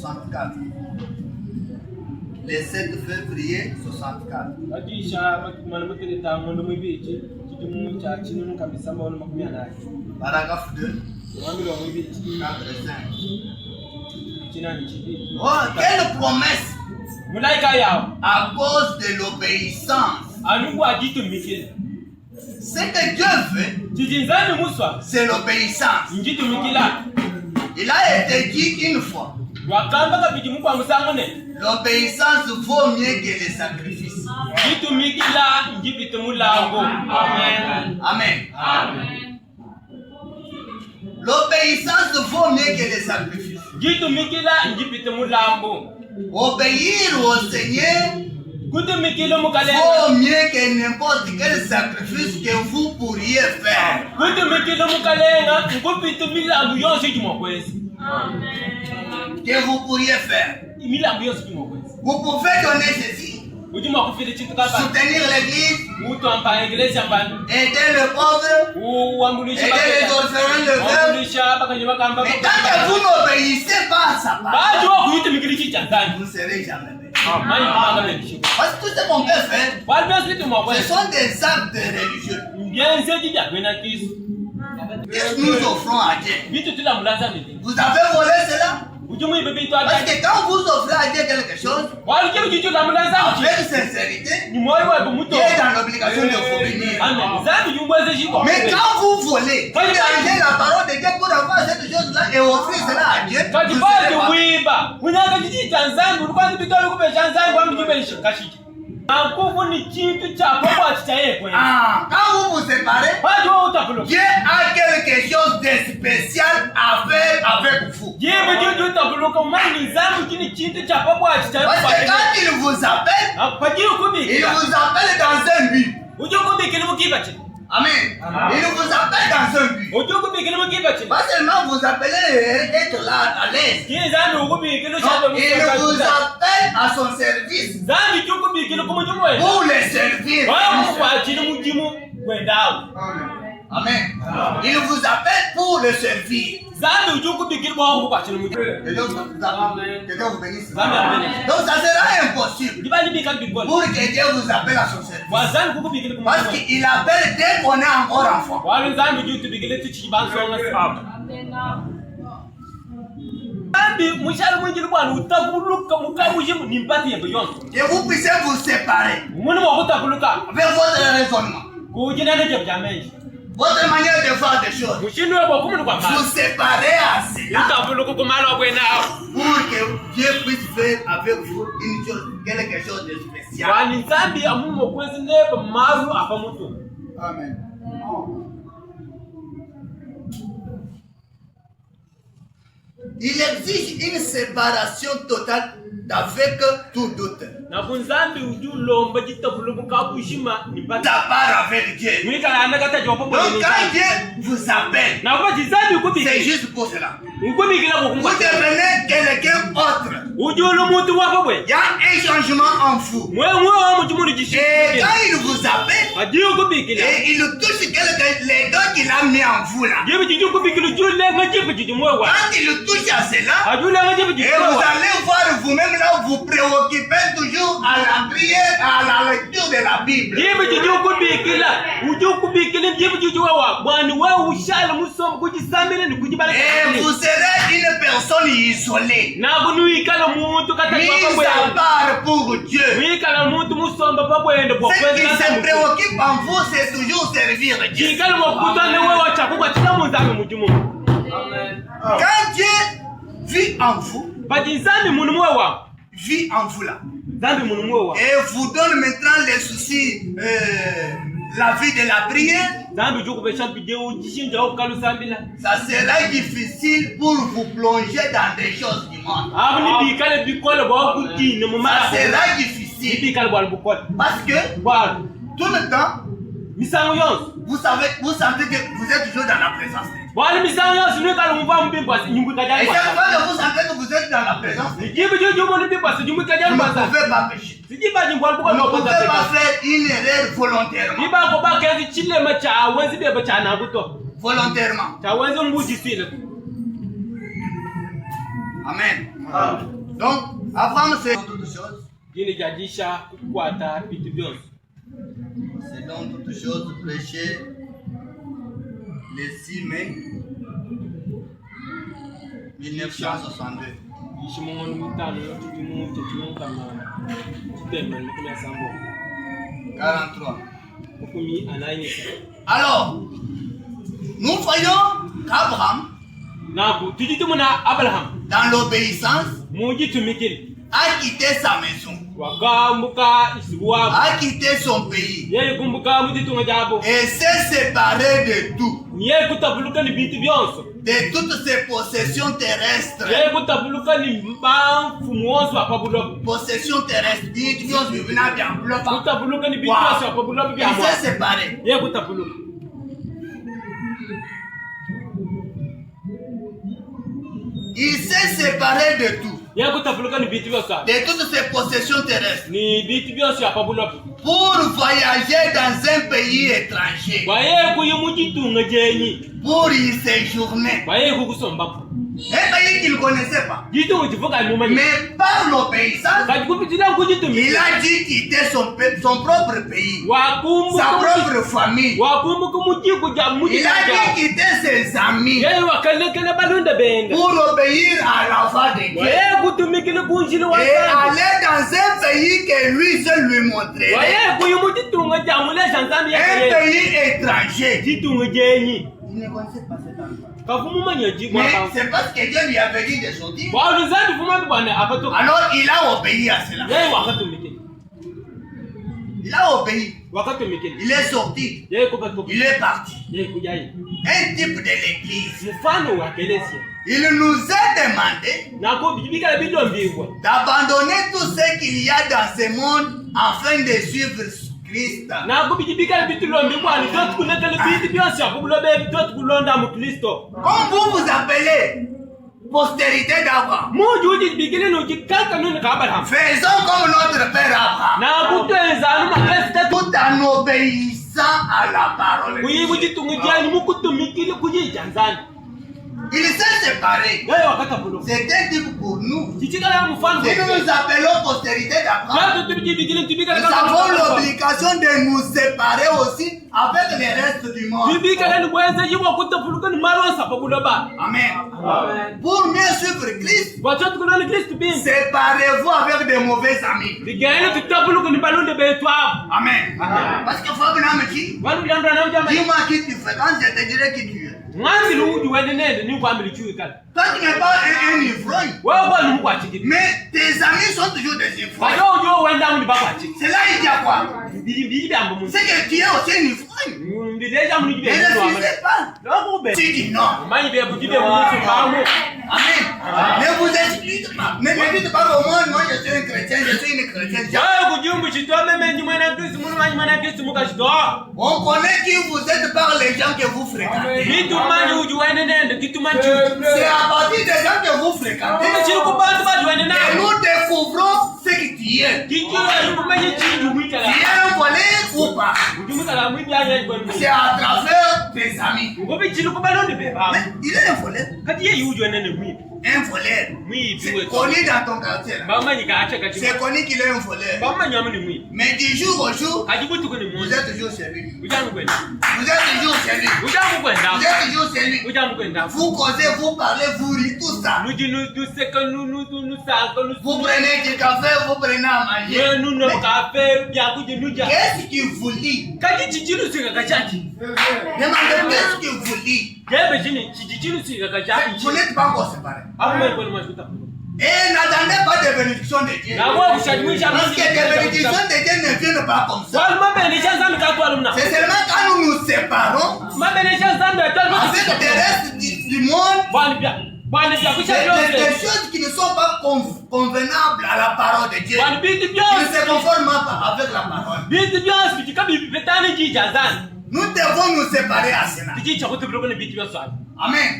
64. Le 7 février 64. Paragraphe 2. 4 et 5. Oh, quelle promesse! À cause de l'obéissance. Ce que Dieu veut, c'est l'obéissance. Il a été dit une fois. L'obéissance vaut mieux que les sacrifices. Amen. Amen. L'obéissance vaut mieux que les sacrifices. Obéir au Seigneur vaut mieux que n'importe quel sacrifice que vous pourriez faire. Que vous pourriez faire. Vous pouvez donner ceci. Soutenir l'église, aider le pauvre, aider les orphelins de veuves. Mais tant que vous n'obéissez pas à sa parole, vous ne serez jamais bénis. Parce que tout ce qu'on peut faire, ce sont des actes religieux. Qu'est-ce que nous offrons à Dieu? Vous avez volé cela? Parce que quand vous offrez à Dieu quelque chose, avec sincérité, Dieu est dans l'obligation de vous bénir. Mais quand vous volez, vous dérangez la parole de Dieu pour avoir cette chose-là et offrir cela à Dieu, vous quand vous vous séparez, Dieu a quelque chose de spécial à faire avec vous. Parce que quand il vous appelle dans un but. Amen. Il vous appelle dans un but. Pas seulement vous appelez être là à l'aise. Il vous appelle à son service. Pour le servir. Amen. Il vous appelle pour le servir. Que Dieu vous bénisse. Donc ça sera impossible pour que Dieu vous appelle à son service. Parce qu'il appelle dès qu'on est encore enfant. Et vous puissiez vous séparer avec votre raisonnement, votre manière de faire des choses. Vous séparez à cela pour que Dieu puisse faire avec vous une chose, quelque chose de spécial. Amen. Il exige une séparation totale avec tout doute. Ta part avec Dieu. Donc quand Dieu vous appelle, c'est juste pour cela. Vous devenez quelqu'un autre. Il y a un changement en vous. Et quand il vous appelle, et il touche les dons qu'il a mis en vous là. Quand il touche à cela, et vous allez voir vous-même là, vous préoccupez toujours à la prière, à la lecture de la Bible. Et vous serez une personne isolée, mise à part pour Dieu. Ce qui se préoccupe en vous, c'est toujours servir Dieu. Quand Dieu vit en vous, vit en vous là, et vous donne maintenant les soucis, la vie de la prière, ça sera difficile pour vous plonger dans des choses du monde. Ça sera difficile parce que tout le temps, vous sentez que vous êtes toujours dans la présence de Dieu. Et chaque fois que vous sentez que vous êtes dans la présence de Dieu, vous ne pouvez pas pécher. Vous ne pouvez pas faire une erreur volontairement. Volontairement. Amen. Donc, Abraham, c'est toute chose. Selon toute chose, prêché le 6 mai 1962. 43. Alors, nous voyons qu'Abraham, dans l'obéissance, a quitté sa maison, a quitté son pays et s'est séparé de tout, de toutes ses possessions terrestres. Possessions terrestres, il s'est séparé. Il s'est séparé de tout. De toutes ses possessions terrestres. Pour voyager dans un pays étranger. Pour y séjourner. Un pays qu'il ne connaissait pas. Mais par l'obéissance, il a dit quitter son propre pays, sa propre famille. Il a dit quitter ses amis pour obéir à la voix de Dieu. Et aller dans un pays que lui seul lui montrait. Un pays étranger. Il ne connaissait pas cet endroit. Mais c'est parce que Dieu lui avait dit de sortir. Alors il a obéi à cela. Il a obéi. Il est sorti. Il est parti. Un type de l'église. Il nous a demandé d'abandonner tout ce qu'il y a dans ce monde afin de suivre Christ. Comme vous vous appelez postérité d'Abraham, faisons comme notre père Abraham, tout en obéissant à la parole de Dieu. Il s'est séparé. C'est un type pour nous. Si nous nous appelons postérité d'Abraham, nous avons l'obligation de nous séparer aussi avec les restes du monde. Amen. Pour mieux suivre Christ, séparez-vous avec de mauvais amis. Amen. Parce que Fabien me dit, dis-moi qui tu fréquentes, je te dirai qui tu es. Toi tu n'es pas un ivrogne, mais tes amis sont toujours des ivrognes. Cela il dit à quoi? C'est que tu es aussi un ivrogne. Ne refusez pas. Tu dis non. Amen. Ne vous excusez pas. Ne me dites pas au monde, moi je suis un chrétien, je suis une chrétienne. On connaît qui vous êtes par les gens que vous fréquentez. C'est à partir des gens que vous fréquentez que nous découvrons ce que tu es. Tu es un voleur ou pas? C'est à travers tes amis. Mais il est un voleur. Un voleur. C'est connu dans ton quartier. C'est connu qu'il est un voleur. Mais du jour au jour, vous êtes toujours chez lui. Vous êtes toujours chez lui. Vous êtes toujours chez lui. Vous causez, vous parlez, vous riez, tout ça. Vous prenez du café, vous prenez à manger. Qu'est-ce qu'il vous dit? Demandez qu'est-ce qu'il vous dit. Vous n'êtes pas encore séparés. Et n'attendez pas des bénédictions de Dieu. Parce que des bénédictions de Dieu ne viennent pas comme ça. C'est seulement quand nous nous séparons avec des restes du monde, des choses qui ne sont pas convenables à la parole de Dieu, qui ne se conforment pas avec la parole. Nous devons nous séparer à cela. Amen.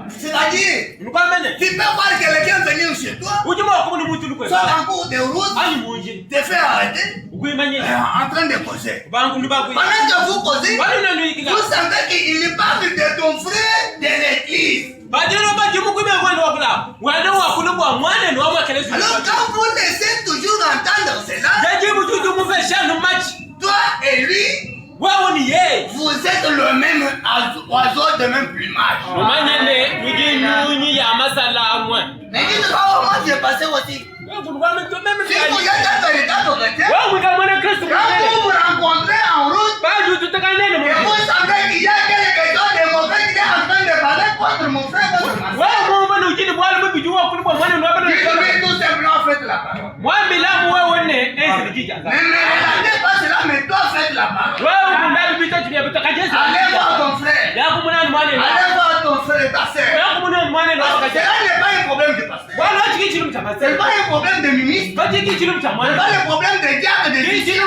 C'est-à-dire, tu peux voir quelqu'un venir chez toi, soit en cours de route, te faire arrêter, en train de causer. Pendant que vous causez, vous savez qu'il parle de ton frère de l'église. Alors quand vous laissez toujours entendre cela, toi et lui, vous êtes le même oiseau de même plumage. Mais dites-moi comment j'ai passé aussi. Si vous êtes un véritable chrétien, quand vous vous rencontrez en route, et vous savez qu'il y a quelque chose de mauvais qui est en train de parler contre mon frère, votre maman, dites-lui tout simplement faites la parole. Ne me regardez pas cela, mais toi faites la parole. Allez voir ton frère. Allez voir ton frère et ta sœur. Cela n'est pas un problème de pasteur. Ce n'est pas un problème de ministre. Ce n'est pas un problème de diable, de disciple.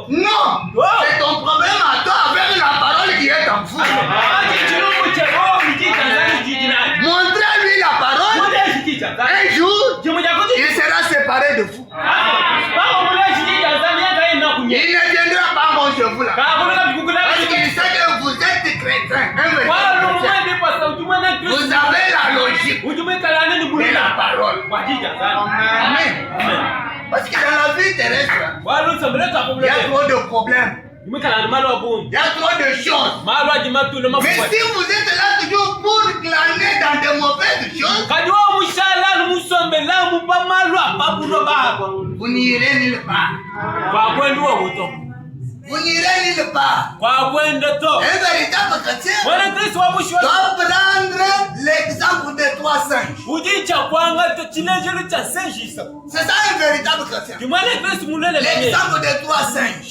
Non. C'est ton problème à toi avec la parole qui est en vous. Montrez-lui la parole. Un jour, il sera séparé de vous. Il ne viendra pas chez vous là. Parce qu'il sait que vous êtes chrétien. Vous avez la logique de la parole. Amen. Parce que dans la vie terrestre, il y a trop de problèmes. Il y a trop de choses. Mais si vous êtes là toujours pour glaner dans de mauvaises choses, vous n'irez nulle part. Vous n'irez nulle part. Un véritable chrétien doit prendre l'exemple des 3 singes. C'est ça un véritable chrétien. L'exemple des 3 singes.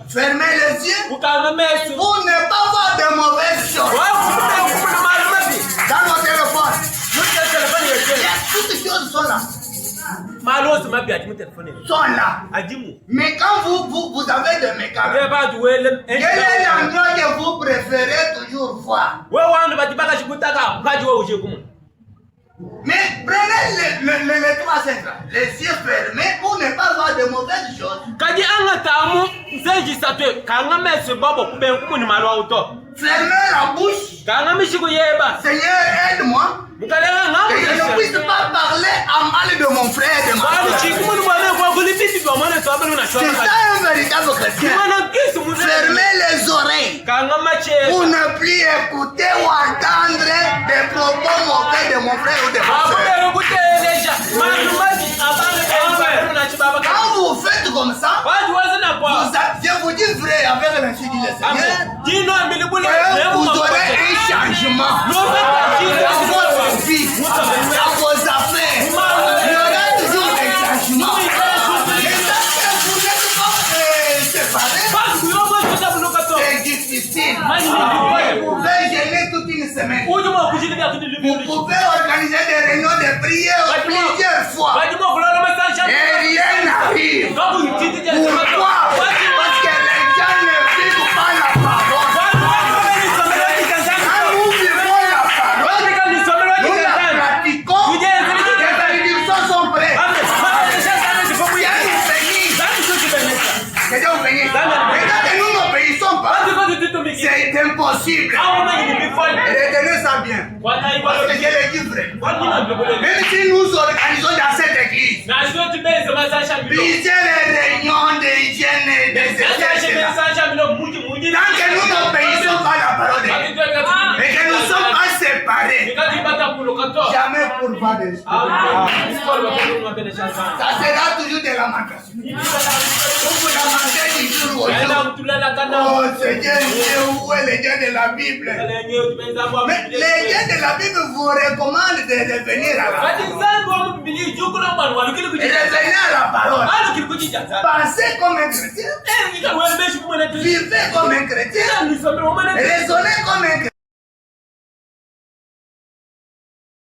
Fermez les yeux pour ne pas voir de mauvaises choses. Dans nos téléphones, toutes les choses sont là. Sont là. Mais quand vous avez des mécanismes, quel est l'endroit que vous préférez toujours voir? Mais prenez les 3 singes, les yeux fermés pour ne pas voir de mauvaises choses. Fermez la bouche. Seigneur, aide-moi. Que je ne puisse pas parler à mal de mon frère et de ma soeur. C'est ça un véritable chrétien. Fermez les oreilles pour ne plus écouter ou entendre des propos mauvais de mon frère ou de ma soeur. Quand vous faites comme ça, je vous dis vrai avec l'insu du Seigneur, vous aurez un changement dans votre vie, dans vos affaires. Il y aura toujours un changement. Et tant que vous n'êtes pas séparés, c'est difficile. Vous pouvez gêner toute une semaine. Vous pouvez organiser des réunions de prière plusieurs fois. Et rien n'arrive. Pourquoi? Parce que les gens ne vivent pas la parole. Quand nous vivons la parole, nous la pratiquons, les bénédictions sont prêtes. C'est béni. Mais quand nous n'obéissons pas, c'est impossible. Retenez ça bien. Parce que je le dis vrai. Même si nous organisons dans cette église plusieurs réunions d'hygiène et de tant que nous n'obéissons pas à la parole de Dieu et que nous ne sommes pas séparés, jamais pour voir des choses. Ça sera toujours de lamentation. Vous vous lamentez du jour au jour. Oh Seigneur, où est le Dieu de la Bible? Mais le Dieu de la Bible vous recommande de revenir à la parole. Et revenir à la parole. Pensez comme un chrétien. Vivez comme un chrétien. Raisonnez comme un chrétien.